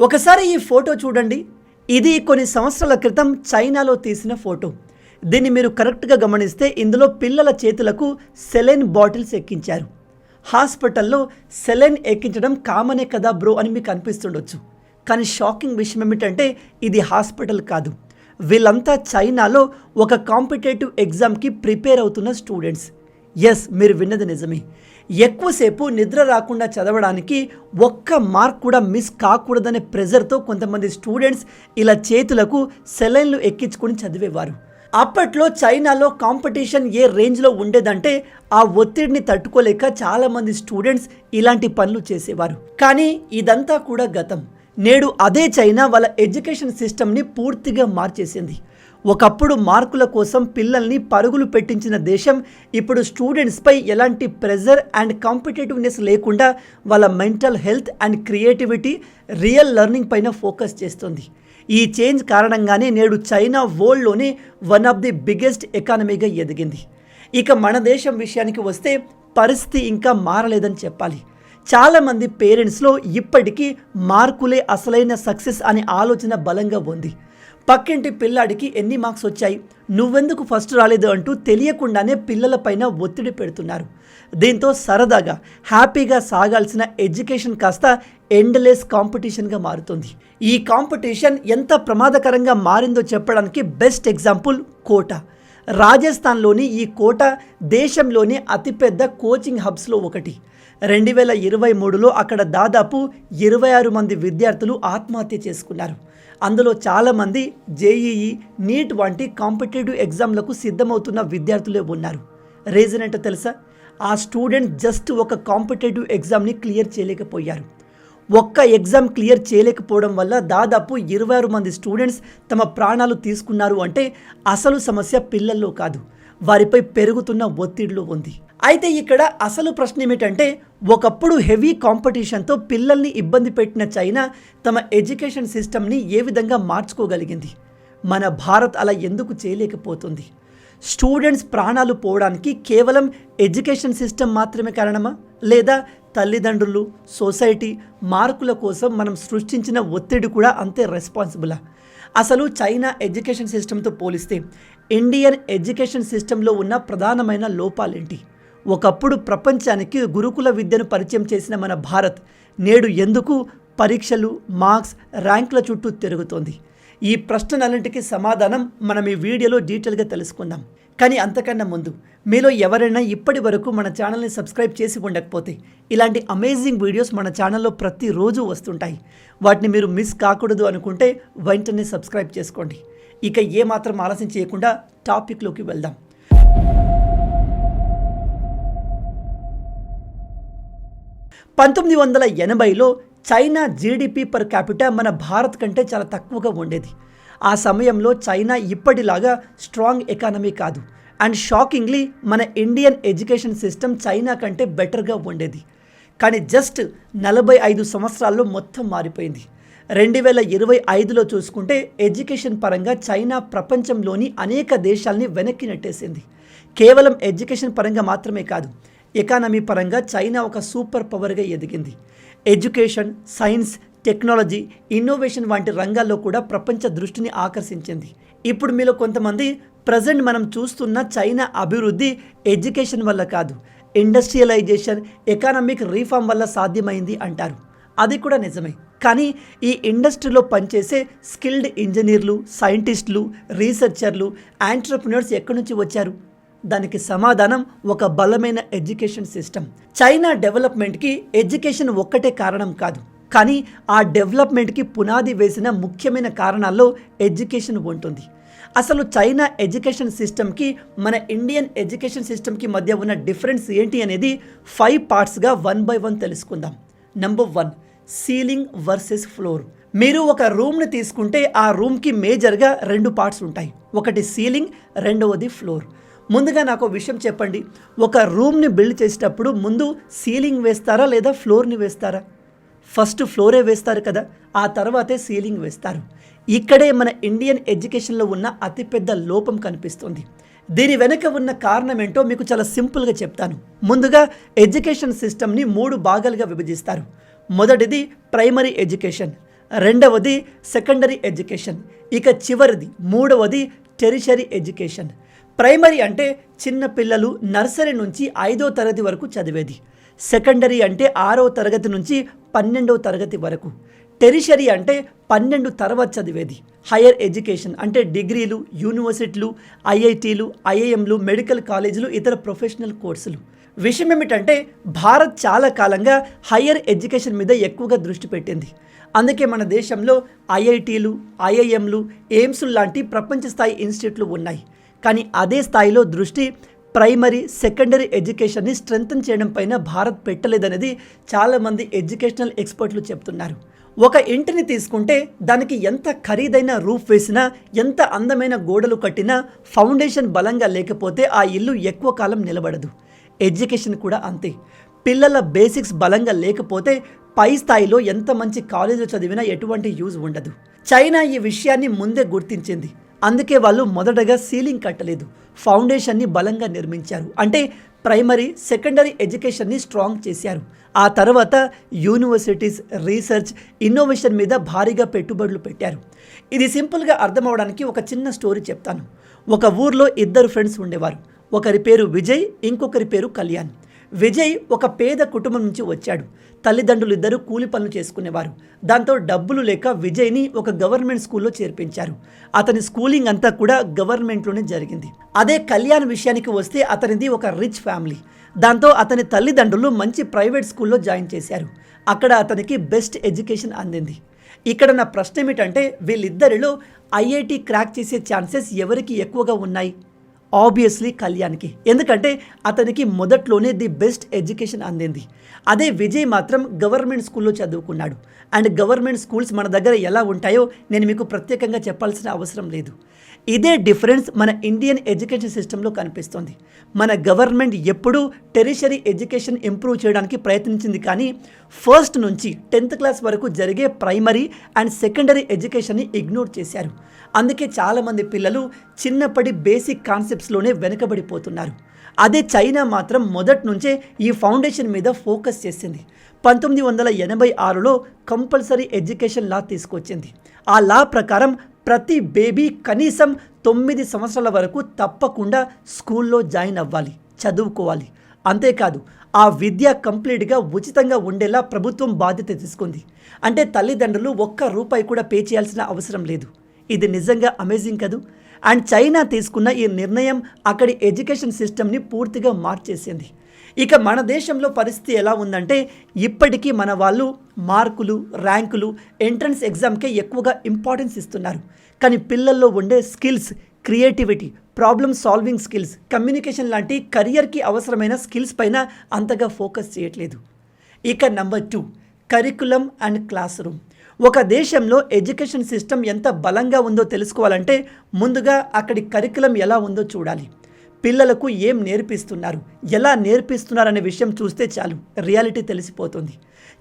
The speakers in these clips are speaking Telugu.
ఒకసారి ఈ ఫోటో చూడండి. ఇది కొన్ని సంవత్సరాల క్రితం చైనాలో తీసిన ఫోటో. దీన్ని మీరు కరెక్ట్గా గమనిస్తే ఇందులో పిల్లల చేతులకు సెలైన్ బాటిల్స్ ఎక్కించారు. హాస్పిటల్లో సెలైన్ ఎక్కించడం కామనే కదా బ్రో అని మీకు అనిపిస్తుండొచ్చు. కానీ షాకింగ్ విషయం ఏమిటంటే ఇది హాస్పిటల్ కాదు. వీళ్ళంతా చైనాలో ఒక కాంపిటేటివ్ ఎగ్జామ్కి ప్రిపేర్ అవుతున్న స్టూడెంట్స్. ఎస్, మీరు విన్నది నిజమే. ఎక్కువసేపు నిద్ర రాకుండా చదవడానికి ఒక్క మార్క్ కూడా మిస్ కాకూడదనే ప్రెజర్తో కొంతమంది స్టూడెంట్స్ ఇలా చేతులకు సెలైన్లు ఎక్కించుకొని చదివేవారు. అప్పట్లో చైనాలో కాంపిటీషన్ ఏ రేంజ్లో ఉండేదంటే ఆ ఒత్తిడిని తట్టుకోలేక చాలామంది స్టూడెంట్స్ ఇలాంటి పనులు చేసేవారు. కానీ ఇదంతా కూడా గతం. నేడు అదే చైనా వాళ్ళ ఎడ్యుకేషన్ సిస్టమ్ని పూర్తిగా మార్చేసింది. ఒకప్పుడు మార్కుల కోసం పిల్లల్ని పరుగులు పెట్టించిన దేశం ఇప్పుడు స్టూడెంట్స్పై ఎలాంటి ప్రెజర్ అండ్ కాంపిటేటివ్నెస్ లేకుండా వాళ్ళ mental health and creativity, real learning పైన ఫోకస్ చేస్తుంది. ఈ చేంజ్ కారణంగానే నేడు చైనా వరల్డ్లోనే వన్ ఆఫ్ ది బిగ్గెస్ట్ ఎకానమీగా ఎదిగింది. ఇక మన దేశం విషయానికి వస్తే పరిస్థితి ఇంకా మారలేదని చెప్పాలి. చాలామంది పేరెంట్స్లో ఇప్పటికీ మార్కులే అసలైన సక్సెస్ అనే ఆలోచన బలంగా ఉంది. పక్కింటి పిల్లాడికి ఎన్ని మార్క్స్ వచ్చాయి, నువ్వెందుకు ఫస్ట్ రాలేదు అంటూ తెలియకుండానే పిల్లలపైన ఒత్తిడి పెడుతున్నారు. దీంతో సరదాగా హ్యాపీగా సాగాల్సిన ఎడ్యుకేషన్ కాస్త ఎండ్లెస్ కాంపిటీషన్గా మారుతుంది. ఈ కాంపిటీషన్ ఎంత ప్రమాదకరంగా మారిందో చెప్పడానికి బెస్ట్ ఎగ్జాంపుల్ కోటా. రాజస్థాన్లోని ఈ కోట దేశంలోని అతిపెద్ద కోచింగ్ హబ్స్లో ఒకటి. 2023లో అక్కడ దాదాపు 26 మంది విద్యార్థులు ఆత్మహత్య చేసుకున్నారు. అందులో చాలామంది జేఈఈ, నీట్ వంటి కాంపిటేటివ్ ఎగ్జామ్లకు సిద్ధమవుతున్న విద్యార్థులే ఉన్నారు. రీజన్ ఏంటో తెలుసా? ఆ స్టూడెంట్ జస్ట్ ఒక కాంపిటేటివ్ ఎగ్జామ్ని క్లియర్ చేయలేకపోయారు. ఒక్క ఎగ్జామ్ క్లియర్ చేయలేకపోవడం వల్ల దాదాపు 26 మంది స్టూడెంట్స్ తమ ప్రాణాలు తీసుకున్నారు. అంటే అసలు సమస్య పిల్లల్లో కాదు, వారిపై పెరుగుతున్న ఒత్తిడిలో ఉంది. అయితే ఇక్కడ అసలు ప్రశ్న ఏమిటంటే, ఒకప్పుడు హెవీ కాంపిటీషన్తో పిల్లల్ని ఇబ్బంది పెట్టిన చైనా తమ ఎడ్యుకేషన్ సిస్టమ్ని ఏ విధంగా మార్చుకోగలిగింది? మన భారత్ అలా ఎందుకు చేయలేకపోతుంది? స్టూడెంట్స్ ప్రాణాలు పోవడానికి కేవలం ఎడ్యుకేషన్ సిస్టమ్ మాత్రమే కారణమా? లేదా తల్లిదండ్రులు, సొసైటీ, మార్కుల కోసం మనం సృష్టించిన ఒత్తిడి కూడా అంతే రెస్పాన్సిబులా? అసలు చైనా ఎడ్యుకేషన్ సిస్టంతో పోలిస్తే ఇండియన్ ఎడ్యుకేషన్ సిస్టంలో ఉన్న ప్రధానమైన లోపాలేంటి? ఒకప్పుడు ప్రపంచానికి గురుకుల విద్యను పరిచయం చేసిన మన భారత్ నేడు ఎందుకు పరీక్షలు, మార్క్స్, ర్యాంకుల చుట్టూ తిరుగుతోంది? ఈ ప్రశ్నలన్నింటికీ సమాధానం మనం ఈ వీడియోలో డీటెయిల్గా తెలుసుకుందాం. కానీ అంతకన్నా ముందు మీలో ఎవరైనా ఇప్పటి వరకు మన ఛానల్ని సబ్స్క్రైబ్ చేసి ఉండకపోతే ఇలాంటి అమేజింగ్ వీడియోస్ మన ఛానల్లో ప్రతిరోజు వస్తుంటాయి. వాటిని మీరు మిస్ కాకూడదు అనుకుంటే వెంటనే సబ్స్క్రైబ్ చేసుకోండి. ఇక ఏమాత్రం ఆలస్యం చేయకుండా టాపిక్లోకి వెళ్దాం. (1980లో చైనా జీడిపి పర్ క్యాపిటా మన భారత్ కంటే చాలా తక్కువగా ఉండేది. ఆ సమయంలో చైనా ఇప్పటిలాగా స్ట్రాంగ్ ఎకానమీ కాదు. అండ్ షాకింగ్లీ మన ఇండియన్ ఎడ్యుకేషన్ సిస్టమ్ చైనా కంటే బెటర్గా ఉండేది. కానీ జస్ట్ 45 సంవత్సరాల్లో మొత్తం మారిపోయింది. 2025లో చూసుకుంటే ఎడ్యుకేషన్ పరంగా చైనా ప్రపంచంలోని అనేక దేశాలని వెనక్కి నెట్టేసింది. కేవలం ఎడ్యుకేషన్ పరంగా మాత్రమే కాదు, ఎకానమీ పరంగా చైనా ఒక సూపర్ పవర్గా ఎదిగింది. ఎడ్యుకేషన్, సైన్స్, టెక్నాలజీ, ఇన్నోవేషన్ వంటి రంగాల్లో కూడా ప్రపంచ దృష్టిని ఆకర్షించింది. ఇప్పుడు మీలో కొంతమంది ప్రజెంట్ మనం చూస్తున్న చైనా అభివృద్ధి ఎడ్యుకేషన్ వల్ల కాదు, ఇండస్ట్రియలైజేషన్, ఎకనామిక్ రీఫార్మ్ వల్ల సాధ్యమైంది అంటారు. అది కూడా నిజమే. కానీ ఈ ఇండస్ట్రీలో పనిచేసే స్కిల్డ్ ఇంజనీర్లు, సైంటిస్టులు, రీసెర్చర్లు, ఆంట్రప్రెన్యూర్స్ ఎక్కడి నుంచి వచ్చారు? దానికి సమాధానం ఒక బలమైన ఎడ్యుకేషన్ సిస్టమ్. చైనా డెవలప్మెంట్కి ఎడ్యుకేషన్ ఒక్కటే కారణం కాదు, కానీ ఆ డెవలప్మెంట్కి పునాది వేసిన ముఖ్యమైన కారణాల్లో ఎడ్యుకేషన్ ఉంటుంది. అసలు చైనా ఎడ్యుకేషన్ సిస్టమ్కి మన ఇండియన్ ఎడ్యుకేషన్ సిస్టమ్కి మధ్య ఉన్న డిఫరెన్స్ ఏంటి అనేది 5 పార్ట్స్గా 1 by 1 తెలుసుకుందాం. Number 1, ceiling versus floor. మీరు ఒక రూమ్ని తీసుకుంటే ఆ రూమ్కి మేజర్గా 2 పార్ట్స్ ఉంటాయి. ఒకటి సీలింగ్, రెండవది ఫ్లోర్. ముందుగా నాకు విషయం చెప్పండి, ఒక రూమ్ని బిల్డ్ చేసేటప్పుడు ముందు సీలింగ్ వేస్తారా లేదా ఫ్లోర్ని వేస్తారా? ఫస్ట్ ఫ్లోరే వేస్తారు కదా, ఆ తర్వాతే సీలింగ్ వేస్తారు. ఇక్కడే మన ఇండియన్ ఎడ్యుకేషన్లో ఉన్న అతిపెద్ద లోపం కనిపిస్తుంది. దీని వెనుక ఉన్న కారణం ఏంటో మీకు చాలా సింపుల్గా చెప్తాను. ముందుగా ఎడ్యుకేషన్ సిస్టమ్ని 3 భాగాలుగా విభజిస్తారు. మొదటిది ప్రైమరీ ఎడ్యుకేషన్, రెండవది సెకండరీ ఎడ్యుకేషన్, ఇక చివరిది మూడవది టెరిషరీ ఎడ్యుకేషన్. ప్రైమరీ అంటే చిన్న పిల్లలు నర్సరీ నుంచి 5వ తరగతి వరకు చదివేది. సెకండరీ అంటే 6వ తరగతి నుంచి 12వ తరగతి వరకు. టెరిషరీ అంటే 12 తర్వాత చదివేది. హయ్యర్ ఎడ్యుకేషన్ అంటే డిగ్రీలు, యూనివర్సిటీలు, ఐఐటీలు, ఐఐఎంలు, మెడికల్ కాలేజీలు, ఇతర ప్రొఫెషనల్ కోర్సులు. విషయం ఏమిటంటే భారత్ చాలా కాలంగా హయ్యర్ ఎడ్యుకేషన్ మీద ఎక్కువగా దృష్టి పెట్టింది. అందుకే మన దేశంలో ఐఐటీలు, ఐఐఎంలు, ఎయిమ్స్ లాంటి ప్రపంచ స్థాయి ఇన్స్టిట్యూట్లు ఉన్నాయి. కానీ అదే స్థాయిలో దృష్టి ప్రైమరీ, సెకండరీ ఎడ్యుకేషన్ని స్ట్రెంథన్ చేయడం పైన భారత్ పెట్టలేదనేది చాలామంది ఎడ్యుకేషనల్ ఎక్స్పర్ట్లు చెప్తున్నారు. ఒక ఇంటిని తీసుకుంటే దానికి ఎంత ఖరీదైన రూఫ్ వేసినా, ఎంత అందమైన గోడలు కట్టినా ఫౌండేషన్ బలంగా లేకపోతే ఆ ఇల్లు ఎక్కువ కాలం నిలబడదు. ఎడ్యుకేషన్ కూడా అంతే. పిల్లల బేసిక్స్ బలంగా లేకపోతే పై స్థాయిలో ఎంత మంచి కాలేజీలో చదివినా ఎటువంటి యూజ్ ఉండదు. చైనా ఈ విషయాన్ని ముందే గుర్తించింది. అందుకే వాళ్ళు మొదటగా సీలింగ్ కట్టలేదు, ఫౌండేషన్ని బలంగా నిర్మించారు. అంటే ప్రైమరీ, సెకండరీ ఎడ్యుకేషన్ని స్ట్రాంగ్ చేశారు. ఆ తర్వాత యూనివర్సిటీస్, రీసెర్చ్, ఇన్నోవేషన్ మీద భారీగా పెట్టుబడులు పెట్టారు. ఇది సింపుల్గా అర్థమవడానికి ఒక చిన్న స్టోరీ చెప్తాను. ఒక ఊర్లో 2 ఫ్రెండ్స్ ఉండేవారు. ఒకరి పేరు విజయ్, ఇంకొకరి పేరు కళ్యాణ్. విజయ్ ఒక పేద కుటుంబం నుంచి వచ్చాడు. తల్లిదండ్రులు ఇద్దరు కూలి పనులు చేసుకునేవారు. దాంతో డబ్బులు లేక విజయ్ని ఒక గవర్నమెంట్ స్కూల్లో చేర్పించారు. అతని స్కూలింగ్ అంతా కూడా గవర్నమెంట్లోనే జరిగింది. అదే కళ్యాణ్ విషయానికి వస్తే అతనిది ఒక రిచ్ ఫ్యామిలీ. దాంతో అతని తల్లిదండ్రులు మంచి ప్రైవేట్ స్కూల్లో జాయిన్ చేశారు. అక్కడ అతనికి బెస్ట్ ఎడ్యుకేషన్ అందింది. ఇక్కడ నా ప్రశ్న ఏమిటంటే వీళ్ళిద్దరిలో ఐఐటి క్రాక్ చేసే ఛాన్సెస్ ఎవరికి ఎక్కువగా ఉన్నాయి? ఆబ్వియస్లీ కళ్యాణ్కి. ఎందుకంటే అతనికి మొదట్లోనే ది బెస్ట్ ఎడ్యుకేషన్ అందింది. అదే విజయ్ మాత్రం గవర్నమెంట్ స్కూల్లో చదువుకున్నాడు. అండ్ గవర్నమెంట్ స్కూల్స్ మన దగ్గర ఎలా ఉంటాయో నేను మీకు ప్రత్యేకంగా చెప్పాల్సిన అవసరం లేదు. ఇదే డిఫరెన్స్ మన ఇండియన్ ఎడ్యుకేషన్ సిస్టంలో కనిపిస్తుంది. మన గవర్నమెంట్ ఎప్పుడూ టెరిషరీ ఎడ్యుకేషన్ ఇంప్రూవ్ చేయడానికి ప్రయత్నించింది, కానీ ఫస్ట్ నుంచి 10th క్లాస్ వరకు జరిగే ప్రైమరీ అండ్ సెకండరీ ఎడ్యుకేషన్ని ఇగ్నోర్ చేశారు. అందుకే చాలామంది పిల్లలు చిన్నప్పటి బేసిక్ కాన్సెప్ట్స్లోనే వెనుకబడిపోతున్నారు. అదే చైనా మాత్రం మొదటి నుంచే ఈ ఫౌండేషన్ మీద ఫోకస్ చేసింది. 1986లో కంపల్సరీ ఎడ్యుకేషన్ లా తీసుకొచ్చింది. ఆ లా ప్రకారం ప్రతి బేబీ కనీసం 9 సంవత్సరాల వరకు తప్పకుండా స్కూల్లో జాయిన్ అవ్వాలి, చదువుకోవాలి. అంతేకాదు ఆ విద్య కంప్లీట్గా ఉచితంగా ఉండేలా ప్రభుత్వం బాధ్యత తీసుకుంది. అంటే తల్లిదండ్రులు ₹1 కూడా పే చేయాల్సిన అవసరం లేదు. ఇది నిజంగా అమేజింగ్ కదూ. అండ్ చైనా తీసుకున్న ఈ నిర్ణయం అక్కడి ఎడ్యుకేషన్ సిస్టమ్ని పూర్తిగా మార్చేసింది. ఇక మన దేశంలో పరిస్థితి ఎలా ఉందంటే ఇప్పటికీ మన వాళ్ళు మార్కులు, ర్యాంకులు, ఎంట్రన్స్ ఎగ్జామ్కే ఎక్కువగా ఇంపార్టెన్స్ ఇస్తున్నారు. కానీ పిల్లల్లో ఉండే skills, creativity, problem solving skills, communication లాంటి కెరియర్కి అవసరమైన స్కిల్స్ పైన అంతగా ఫోకస్ చేయట్లేదు. ఇక number 2, curriculum and class room. ఒక దేశంలో ఎడ్యుకేషన్ సిస్టమ్ ఎంత బలంగా ఉందో తెలుసుకోవాలంటే ముందుగా అక్కడి కరికులం ఎలా ఉందో చూడాలి. పిల్లలకు ఏం నేర్పిస్తున్నారు, ఎలా నేర్పిస్తున్నారనే విషయం చూస్తే చాలు రియాలిటీ తెలిసిపోతుంది.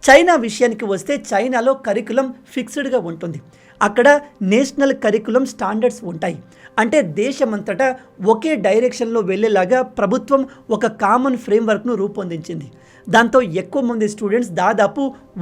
చైనా విషయానికి వస్తే చైనాలో కరికులం ఫిక్స్డ్గా ఉంటుంది. అక్కడ నేషనల్ కరికులం స్టాండర్డ్స్ ఉంటాయి. అంటే దేశమంతటా ఒకే డైరెక్షన్లో వెళ్ళేలాగా ప్రభుత్వం ఒక కామన్ ఫ్రేమ్వర్క్ను రూపొందించింది. దాంతో ఎక్కువ మంది స్టూడెంట్స్ దాదాపు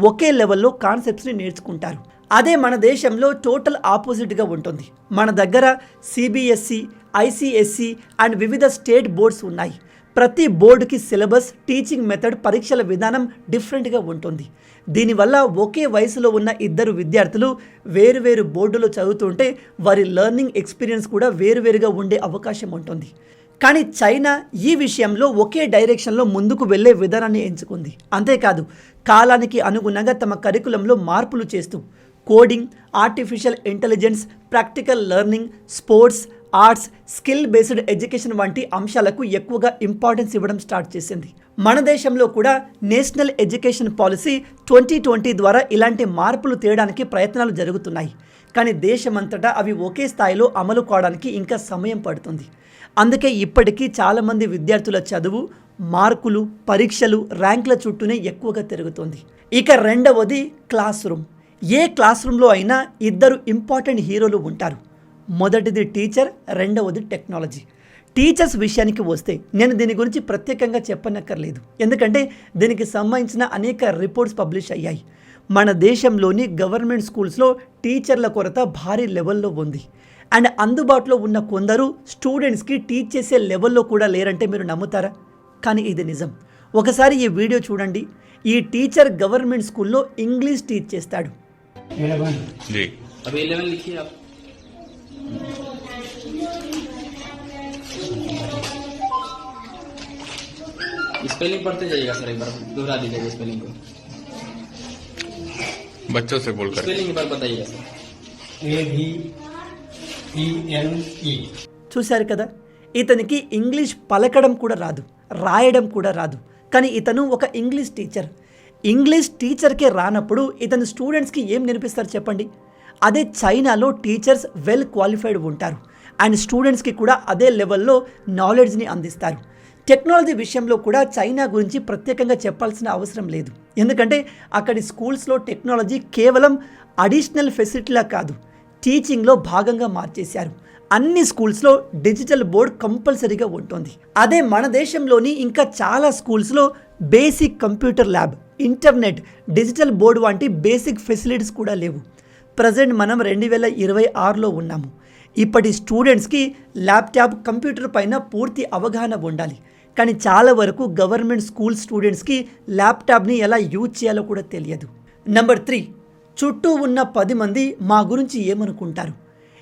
ఒకే లెవెల్లో కాన్సెప్ట్స్ని నేర్చుకుంటారు. అదే మన దేశంలో టోటల్ ఆపోజిట్గా ఉంటుంది. మన దగ్గర సిబిఎస్ఈ, ఐసిఎస్ఈ అండ్ వివిధ స్టేట్ బోర్డ్స్ ఉన్నాయి. ప్రతి బోర్డుకి సిలబస్, టీచింగ్ మెథడ్, పరీక్షల విధానం డిఫరెంట్గా ఉంటుంది. దీనివల్ల ఒకే వయసులో ఉన్న 2 విద్యార్థులు వేరువేరు బోర్డులో చదువుతుంటే వారి లెర్నింగ్ ఎక్స్పీరియన్స్ కూడా వేరువేరుగా ఉండే అవకాశం ఉంటుంది. కానీ చైనా ఈ విషయంలో ఒకే డైరెక్షన్లో ముందుకు వెళ్ళే విధానాన్ని ఎంచుకుంది. అంతేకాదు కాలానికి అనుగుణంగా తమ కరికులంలో మార్పులు చేస్తూ coding, artificial intelligence, practical learning, sports, arts, skill based education వంటి అంశాలకు ఎక్కువగా ఇంపార్టెన్స్ ఇవ్వడం స్టార్ట్ చేసింది. మన దేశంలో కూడా నేషనల్ ఎడ్యుకేషన్ పాలసీ 2020 ద్వారా ఇలాంటి మార్పులు తేయడానికి ప్రయత్నాలు జరుగుతున్నాయి. కానీ దేశమంతటా అవి ఒకే స్థాయిలో అమలు కావడానికి ఇంకా సమయం పడుతుంది. అందుకే ఇప్పటికీ చాలామంది విద్యార్థుల చదువు, మార్కులు, పరీక్షలు, ర్యాంకుల చుట్టూనే ఎక్కువగా తిరుగుతుంది. ఇక రెండవది క్లాస్ రూమ్. ఏ క్లాస్ రూమ్లో అయినా 2 ఇంపార్టెంట్ హీరోలు ఉంటారు. మొదటిది టీచర్, రెండవది టెక్నాలజీ. టీచర్స్ విషయానికి వస్తే నేను దీని గురించి ప్రత్యేకంగా చెప్పనక్కర్లేదు, ఎందుకంటే దీనికి సంబంధించిన అనేక రిపోర్ట్స్ పబ్లిష్ అయ్యాయి. మన దేశంలోని గవర్నమెంట్ స్కూల్స్లో టీచర్ల కొరత భారీ లెవెల్లో ఉంది. అండ్ అందుబాటులో ఉన్న కొందరు స్టూడెంట్స్కి టీచ్ చేసే లెవెల్లో కూడా లేరంటే మీరు నమ్ముతారా? కానీ ఇది నిజం. ఒకసారి ఈ వీడియో చూడండి. ఈ టీచర్ గవర్నమెంట్ స్కూల్లో ఇంగ్లీష్ టీచ్ చేస్తాడు. स्पेलिंग पढ़ते जाइएगा सर, एक बार दोहरा दीजिएगा स्पेलिंग को, बच्चों से बोलकर स्पेलिंग एक बार बताइएगा सर. AVENE. చూశారు కదా, ఇతనికి ఇంగ్లీష్ పలకడం కూడా రాదు, రాయడం కూడా రాదు. కానీ ఇతను ఒక ఇంగ్లీష్ టీచర్. ఇంగ్లీష్ టీచర్కే రానప్పుడు ఇతను స్టూడెంట్స్కి ఏం నేర్పిస్తారు చెప్పండి? అదే చైనాలో టీచర్స్ వెల్ క్వాలిఫైడ్ ఉంటారు అండ్ స్టూడెంట్స్కి కూడా అదే లెవెల్లో నాలెడ్జ్ని అందిస్తారు. టెక్నాలజీ విషయంలో కూడా చైనా గురించి ప్రత్యేకంగా చెప్పాల్సిన అవసరం లేదు. ఎందుకంటే అక్కడి స్కూల్స్లో టెక్నాలజీ కేవలం అడిషనల్ ఫెసిలిటీలా కాదు, టీచింగ్లో భాగంగా మార్చేశారు. అన్ని స్కూల్స్లో డిజిటల్ బోర్డ్ కంపల్సరీగా ఉంటుంది. అదే మన దేశంలోని ఇంకా చాలా స్కూల్స్లో basic computer lab, internet, digital board వంటి బేసిక్ ఫెసిలిటీస్ కూడా లేవు. ప్రజెంట్ మనం 2026లో ఉన్నాము. ఇప్పటి స్టూడెంట్స్కి ల్యాప్టాప్, కంప్యూటర్ పైన పూర్తి అవగాహన ఉండాలి. కానీ చాలా వరకు గవర్నమెంట్ స్కూల్ స్టూడెంట్స్కి ల్యాప్టాప్ని ఎలా యూజ్ చేయాలో కూడా తెలియదు. నెంబర్ 3, చుట్టూ ఉన్న 10 మంది మా గురించి ఏమనుకుంటారు?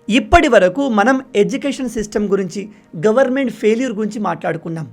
ఇప్పటి వరకు మనం ఎడ్యుకేషన్ సిస్టమ్ గురించి, గవర్నమెంట్ ఫెయిల్యూర్ గురించి మాట్లాడుకున్నాం.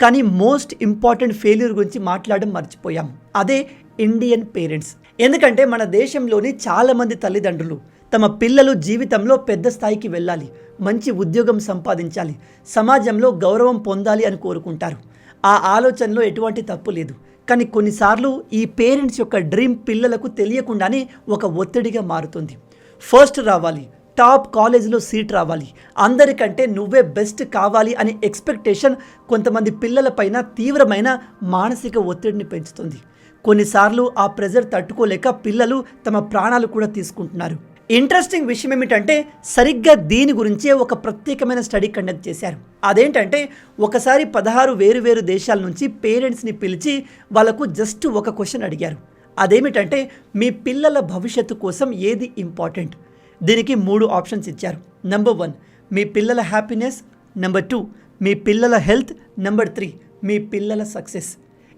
కానీ మోస్ట్ ఇంపార్టెంట్ ఫెయిల్యూర్ గురించి మాట్లాడడం మర్చిపోయాం. అదే ఇండియన్ పేరెంట్స్. ఎందుకంటే మన దేశంలోని చాలామంది తల్లిదండ్రులు తమ పిల్లలు జీవితంలో పెద్ద స్థాయికి వెళ్ళాలి, మంచి ఉద్యోగం సంపాదించాలి, సమాజంలో గౌరవం పొందాలి అని కోరుకుంటారు. ఆ ఆలోచనలో ఎటువంటి తప్పు లేదు. కానీ కొన్నిసార్లు ఈ పేరెంట్స్ యొక్క డ్రీమ్ పిల్లలకు తెలియకుండానే ఒక ఒత్తిడిగా మారుతుంది. ఫస్ట్ రావాలి, టాప్ కాలేజీలో సీట్ రావాలి, అందరికంటే నువ్వే బెస్ట్ కావాలి అనే ఎక్స్పెక్టేషన్ కొంతమంది పిల్లలపైన తీవ్రమైన మానసిక ఒత్తిడిని పెంచుతుంది. కొన్నిసార్లు ఆ ప్రెజర్ తట్టుకోలేక పిల్లలు తమ ప్రాణాలు కూడా తీసుకుంటున్నారు. ఇంట్రెస్టింగ్ విషయం ఏమిటంటే సరిగ్గా దీని గురించే ఒక ప్రత్యేకమైన స్టడీ కండక్ట్ చేశారు. అదేంటంటే ఒకసారి 16 వేరు దేశాల నుంచి పేరెంట్స్ని పిలిచి వాళ్ళకు జస్ట్ ఒక క్వశ్చన్ అడిగారు. అదేమిటంటే మీ పిల్లల భవిష్యత్తు కోసం ఏది ఇంపార్టెంట్? దీనికి 3 ఆప్షన్స్ ఇచ్చారు. నెంబర్ 1 మీ పిల్లల హ్యాపీనెస్, నెంబర్ 2 మీ పిల్లల హెల్త్, నెంబర్ 3 మీ పిల్లల సక్సెస్.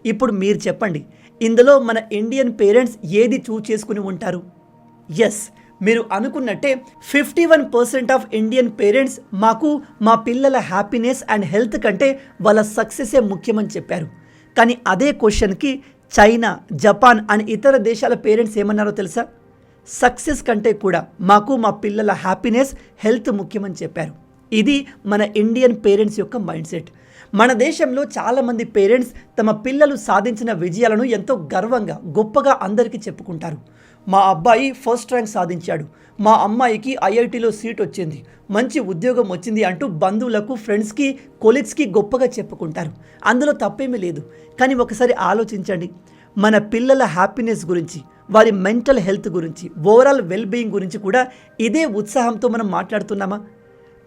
ఇప్పుడు మీరు చెప్పండి, ఇందులో మన ఇండియన్ పేరెంట్స్ ఏది చూస్ చేసుకుని ఉంటారు? ఎస్, మీరు అనుకున్నట్టే 51% ఆఫ్ ఇండియన్ పేరెంట్స్ మాకు మా పిల్లల హ్యాపీనెస్ అండ్ హెల్త్ కంటే వాళ్ళ సక్సెసే ముఖ్యమని చెప్పారు. కానీ అదే క్వశ్చన్కి చైనా, జపాన్ అండ్ ఇతర దేశాల పేరెంట్స్ ఏమన్నారో తెలుసా? సక్సెస్ కంటే కూడా మాకు మా పిల్లల హ్యాపీనెస్, హెల్త్ ముఖ్యమని చెప్పారు. ఇది మన ఇండియన్ పేరెంట్స్ యొక్క మైండ్ సెట్. మన దేశంలో చాలామంది పేరెంట్స్ తమ పిల్లలు సాధించిన విజయాలను ఎంతో గర్వంగా, గొప్పగా అందరికీ చెప్పుకుంటారు. మా అబ్బాయి ఫస్ట్ ర్యాంక్ సాధించాడు, మా అమ్మాయికి ఐఐటీలో సీట్ వచ్చింది, మంచి ఉద్యోగం వచ్చింది అంటూ బంధువులకు, ఫ్రెండ్స్కి, కొలీగ్స్కి గొప్పగా చెప్పుకుంటారు. అందులో తప్పేమీ లేదు. కానీ ఒకసారి ఆలోచించండి, మన పిల్లల హ్యాపీనెస్ గురించి, వారి మెంటల్ హెల్త్ గురించి, ఓవరాల్ వెల్బీయింగ్ గురించి కూడా ఇదే ఉత్సాహంతో మనం మాట్లాడుతున్నామా?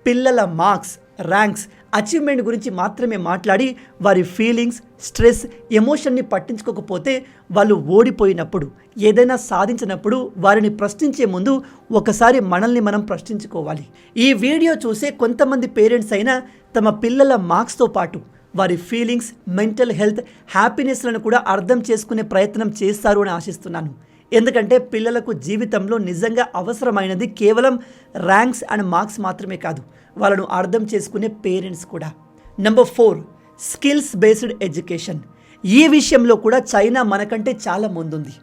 పిల్లల మార్క్స్, ర్యాంక్స్, అచీవ్మెంట్ గురించి మాత్రమే మాట్లాడి వారి ఫీలింగ్స్, స్ట్రెస్, ఎమోషన్ని పట్టించుకోకపోతే వాళ్ళు ఓడిపోయినప్పుడు, ఏదైనా సాధించినప్పుడు వారిని ప్రశ్నించే ముందు ఒకసారి మనల్ని మనం ప్రశ్నించుకోవాలి. ఈ వీడియో చూసే కొంతమంది పేరెంట్స్ అయినా తమ పిల్లల మార్క్స్తో పాటు వారి ఫీలింగ్స్, మెంటల్ హెల్త్, హ్యాపీనెస్లను కూడా అర్థం చేసుకునే ప్రయత్నం చేస్తారు అని ఆశిస్తున్నాను. ఎందుకంటే పిల్లలకు జీవితంలో నిజంగా అవసరమైనది కేవలం ర్యాంక్స్ అండ్ మార్క్స్ మాత్రమే కాదు, వాళ్ళను అర్థం చేసుకునే పేరెంట్స్ కూడా. Number 4 skills based education. ఈ విషయంలో కూడా చైనా మనకంటే చాలా ముందుంది.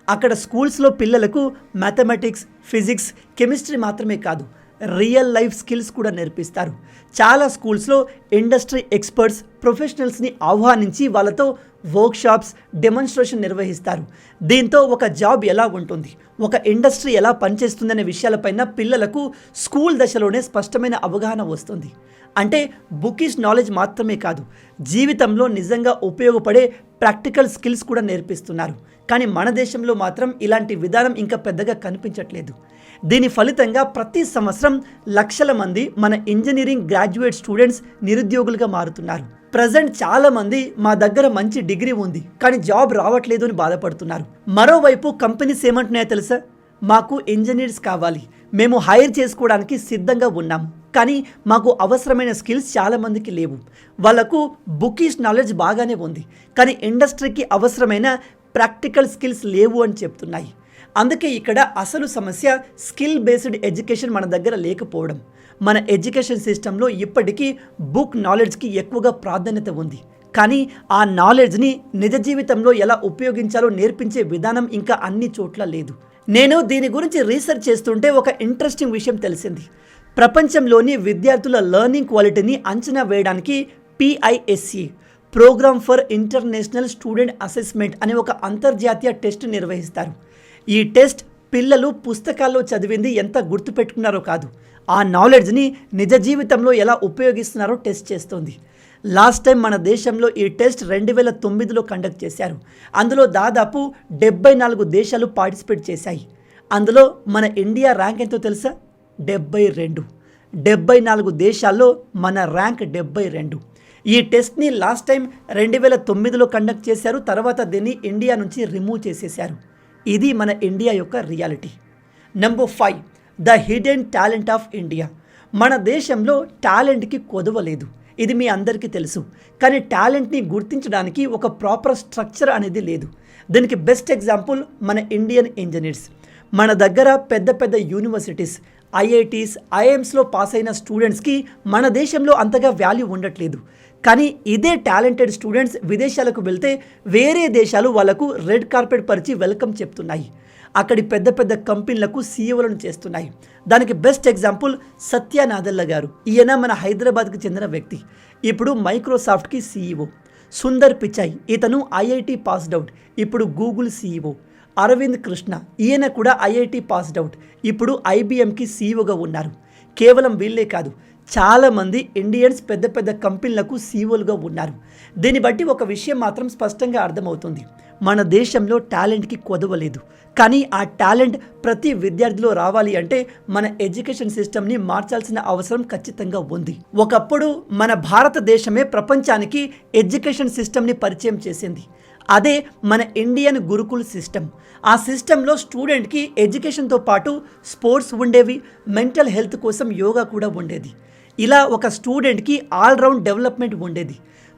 అక్కడ స్కూల్స్లో పిల్లలకు మ్యాథమెటిక్స్, ఫిజిక్స్, కెమిస్ట్రీ మాత్రమే కాదు, రియల్ లైఫ్ స్కిల్స్ కూడా నేర్పిస్తారు. చాలా స్కూల్స్లో ఇండస్ట్రీ ఎక్స్పర్ట్స్, ప్రొఫెషనల్స్ని ఆహ్వానించి వాళ్ళతో వర్క్షాప్స్, డెమాన్స్ట్రేషన్ నిర్వహిస్తారు. దీంతో ఒక జాబ్ ఎలా ఉంటుంది, ఒక ఇండస్ట్రీ ఎలా పనిచేస్తుందనే విషయాలపైన పిల్లలకు స్కూల్ దశలోనే స్పష్టమైన అవగాహన వస్తుంది. అంటే బుకిష్ నాలెడ్జ్ మాత్రమే కాదు, జీవితంలో నిజంగా ఉపయోగపడే ప్రాక్టికల్ స్కిల్స్ కూడా నేర్పిస్తున్నారు. కానీ మన దేశంలో మాత్రం ఇలాంటి విధానం ఇంకా పెద్దగా కనిపించట్లేదు. దీని ఫలితంగా ప్రతి సంవత్సరం లక్షల మంది మన ఇంజనీరింగ్ గ్రాడ్యుయేట్ స్టూడెంట్స్ నిరుద్యోగులుగా మారుతున్నారు. ప్రజెంట్ చాలామంది మా దగ్గర మంచి డిగ్రీ ఉంది కానీ జాబ్ రావట్లేదు అని బాధపడుతున్నారు. మరోవైపు కంపెనీస్ ఏమంటున్నాయో తెలుసా? మాకు ఇంజనీర్స్ కావాలి, మేము హైర్ చేసుకోవడానికి సిద్ధంగా ఉన్నాము, కానీ మాకు అవసరమైన స్కిల్స్ చాలామందికి లేవు. వాళ్ళకు బుకిష్ నాలెడ్జ్ బాగానే ఉంది కానీ ఇండస్ట్రీకి అవసరమైన ప్రాక్టికల్ స్కిల్స్ లేవు అని చెప్తున్నాయి. అందుకే ఇక్కడ అసలు సమస్య స్కిల్ బేస్డ్ ఎడ్యుకేషన్ మన దగ్గర లేకపోవడం. మన ఎడ్యుకేషన్ సిస్టంలో ఇప్పటికీ బుక్ నాలెడ్జ్కి ఎక్కువగా ప్రాధాన్యత ఉంది కానీ ఆ నాలెడ్జ్ని నిజ జీవితంలో ఎలా ఉపయోగించాలో నేర్పించే విధానం ఇంకా అన్ని చోట్ల లేదు. నేను దీని గురించి రీసెర్చ్ చేస్తుంటే ఒక ఇంట్రెస్టింగ్ విషయం తెలిసింది. ప్రపంచంలోని విద్యార్థుల లెర్నింగ్ క్వాలిటీని అంచనా వేయడానికి PISA program for international student assessment అనే ఒక అంతర్జాతీయ టెస్ట్ నిర్వహిస్తారు. ఈ టెస్ట్ పిల్లలు పుస్తకాల్లో చదివింది ఎంత గుర్తుపెట్టుకున్నారో కాదు, ఆ నాలెడ్జ్ని నిజ జీవితంలో ఎలా ఉపయోగిస్తున్నారో టెస్ట్ చేస్తుంది. లాస్ట్ టైం మన దేశంలో ఈ టెస్ట్ 2009లో కండక్ట్ చేశారు. అందులో దాదాపు 74 దేశాలు పార్టిసిపేట్ చేశాయి. అందులో మన ఇండియా ర్యాంక్ ఎంతో తెలుసా? 72. 74 దేశాల్లో మన ర్యాంక్ 72. ఈ టెస్ట్ని లాస్ట్ టైం 2009లో కండక్ట్ చేశారు. తర్వాత దీన్ని ఇండియా నుంచి రిమూవ్ చేసేశారు. ఇది మన ఇండియా యొక్క reality. Number 5, the hidden talent of India. మన దేశంలో టాలెంట్కి కొదవ లేదు, ఇది మీ అందరికీ తెలుసు. కానీ టాలెంట్ని గుర్తించడానికి ఒక ప్రాపర్ స్ట్రక్చర్ అనేది లేదు. దీనికి బెస్ట్ ఎగ్జాంపుల్ మన ఇండియన్ ఇంజనీర్స్. మన దగ్గర పెద్ద పెద్ద యూనివర్సిటీస్, IITs, IIMsలో పాస్ అయిన స్టూడెంట్స్కి మన దేశంలో అంతగా వాల్యూ ఉండట్లేదు. కానీ ఇదే టాలెంటెడ్ స్టూడెంట్స్ విదేశాలకు వెళ్తే వేరే దేశాలు వాళ్ళకు రెడ్ కార్పెట్ పరిచి వెల్కమ్ చెప్తున్నాయి. అక్కడి పెద్ద పెద్ద కంపెనీలకు CEOలను చేస్తున్నాయి. దానికి బెస్ట్ ఎగ్జాంపుల్ సత్య నాదెల్ల గారు. ఈయన మన హైదరాబాద్కి చెందిన వ్యక్తి. ఇప్పుడు మైక్రోసాఫ్ట్కి CEO. సుందర్ పిచాయ్, ఇతను IIT పాస్డ్ అవుట్, ఇప్పుడు గూగుల్ CEO. అరవింద్ కృష్ణ, ఈయన కూడా IIT పాస్డ్ అవుట్, ఇప్పుడు IBMకి CEOగా ఉన్నారు. కేవలం వీళ్ళే కాదు, చాలామంది ఇండియన్స్ పెద్ద పెద్ద కంపెనీలకు CEOలుగా ఉన్నారు. దీన్ని బట్టి ఒక విషయం మాత్రం స్పష్టంగా అర్థమవుతుంది, మన దేశంలో టాలెంట్కి కొదవలేదు. కానీ ఆ టాలెంట్ ప్రతి విద్యార్థిలో రావాలి అంటే మన ఎడ్యుకేషన్ సిస్టమ్ని మార్చాల్సిన అవసరం ఖచ్చితంగా ఉంది. ఒకప్పుడు మన భారతదేశమే ప్రపంచానికి ఎడ్యుకేషన్ సిస్టమ్ని పరిచయం చేసింది. అదే మన ఇండియన్ గురుకుల్ సిస్టమ్. ఆ సిస్టంలో స్టూడెంట్కి ఎడ్యుకేషన్తో పాటు స్పోర్ట్స్ ఉండేవి, మెంటల్ హెల్త్ కోసం యోగా కూడా ఉండేది. ఇలా ఒక స్టూడెంట్కి ఆల్రౌండ్ డెవలప్మెంట్ ఉండేది.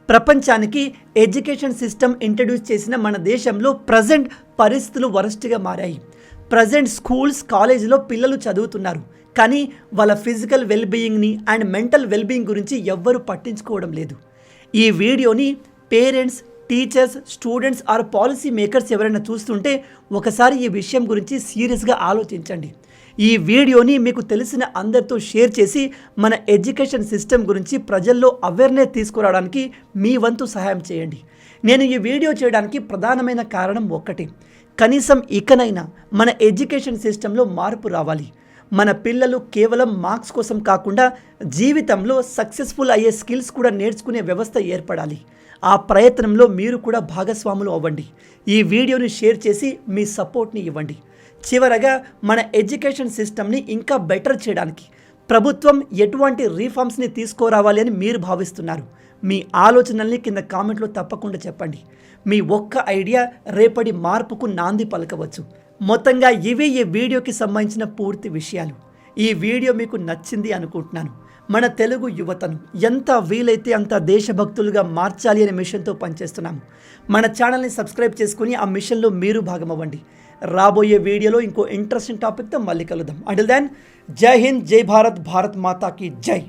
ప్రపంచానికి ఎడ్యుకేషన్ సిస్టమ్ ఇంట్రడ్యూస్ చేసిన మన దేశంలో ప్రజెంట్ పరిస్థితులు వరస్ట్గా మారాయి. ప్రజెంట్ స్కూల్స్, కాలేజీలో పిల్లలు చదువుతున్నారు కానీ వాళ్ళ ఫిజికల్ వెల్బీయింగ్ని అండ్ మెంటల్ వెల్బీయింగ్ గురించి ఎవ్వరూ పట్టించుకోవడం లేదు. ఈ వీడియోని parents, teachers, students or policy makers ఎవరైనా చూస్తుంటే ఒకసారి ఈ విషయం గురించి సీరియస్గా ఆలోచించండి. ఈ వీడియోని మీకు తెలిసిన అందరితో షేర్ చేసి మన ఎడ్యుకేషన్ సిస్టమ్ గురించి ప్రజల్లో అవేర్నెస్ తీసుకురావడానికి మీ వంతు సహాయం చేయండి. నేను ఈ వీడియో చేయడానికి ప్రధానమైన కారణం ఒక్కటే, కనీసం ఇకనైనా మన ఎడ్యుకేషన్ సిస్టంలో మార్పు రావాలి. మన పిల్లలు కేవలం మార్క్స్ కోసం కాకుండా జీవితంలో సక్సెస్ఫుల్ అయ్యే స్కిల్స్ కూడా నేర్చుకునే వ్యవస్థ ఏర్పడాలి. ఆ ప్రయత్నంలో మీరు కూడా భాగస్వాములు అవ్వండి. ఈ వీడియోని షేర్ చేసి మీ సపోర్ట్ని ఇవ్వండి. చివరగా మన ఎడ్యుకేషన్ సిస్టమ్ని ఇంకా బెటర్ చేయడానికి ప్రభుత్వం ఎటువంటి రీఫార్మ్స్ని తీసుకురావాలి అని మీరు భావిస్తున్నారు? మీ ఆలోచనల్ని కింద కామెంట్లో తప్పకుండా చెప్పండి. మీ ఒక్క ఐడియా రేపటి మార్పుకు నాంది పలకవచ్చు. మొత్తంగా ఇవి ఈ వీడియోకి సంబంధించిన పూర్తి విషయాలు. ఈ వీడియో మీకు నచ్చింది అనుకుంటున్నాను. మన తెలుగు యువతను ఎంత వీలైతే అంత దేశభక్తులుగా మార్చాలి అనే మిషన్తో పనిచేస్తున్నాము. మన ఛానల్ని సబ్స్క్రైబ్ చేసుకుని ఆ మిషన్లో మీరు భాగమవ్వండి. రాబోయే వీడియోలో ఇంకో ఇంట్రెస్టింగ్ టాపిక్తో మళ్ళీ కలుద్దాం. అంటిల్ దెన్, జై హింద్, జై భారత్, భారత్ మాతాకి జై.